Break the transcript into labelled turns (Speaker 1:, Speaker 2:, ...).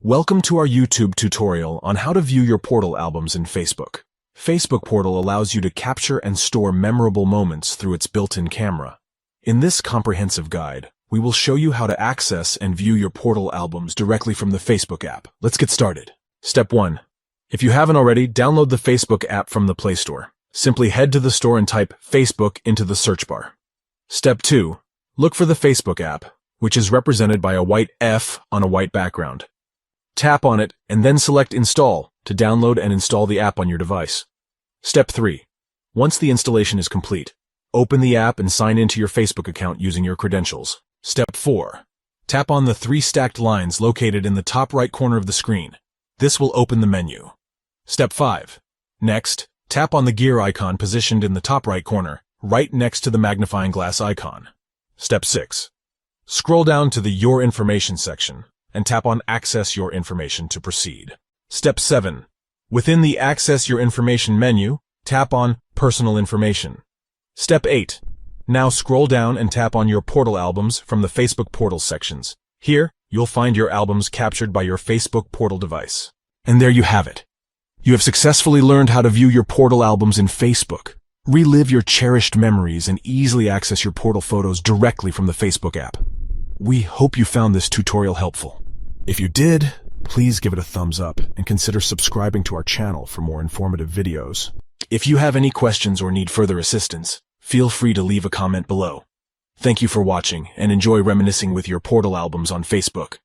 Speaker 1: Welcome to our YouTube tutorial on how to view your portal albums in Facebook. Facebook Portal allows you to capture and store memorable moments through its built-in camera. In this comprehensive guide, we will show you how to access and view your portal albums directly from the Facebook app. Let's get started. Step 1. If you haven't already, download the Facebook app from the Play Store. Simply head to the store and type Facebook into the search bar. Step 2. Look for the Facebook app, which is represented by a white F on a white background. Tap on it and then select Install to download and install the app on your device. Step 3. Once the installation is complete, open the app and sign into your Facebook account using your credentials. Step 4. Tap on the 3 stacked lines located in the top right corner of the screen. This will open the menu. Step 5. Next, tap on the gear icon positioned in the top right corner, right next to the magnifying glass icon. Step 6. Scroll down to the Your Information section and tap on Access Your Information to proceed. Step 7. Within the Access Your Information menu, tap on Personal Information. Step 8. Now scroll down and tap on your portal albums from the Facebook portal sections. Here, you'll find your albums captured by your Facebook portal device. And there you have it. You have successfully learned how to view your portal albums in Facebook. Relive your cherished memories and easily access your portal photos directly from the Facebook app. We hope you found this tutorial helpful. If you did, please give it a thumbs up and consider subscribing to our channel for more informative videos. If you have any questions or need further assistance, feel free to leave a comment below. Thank you for watching and enjoy reminiscing with your portal albums on Facebook.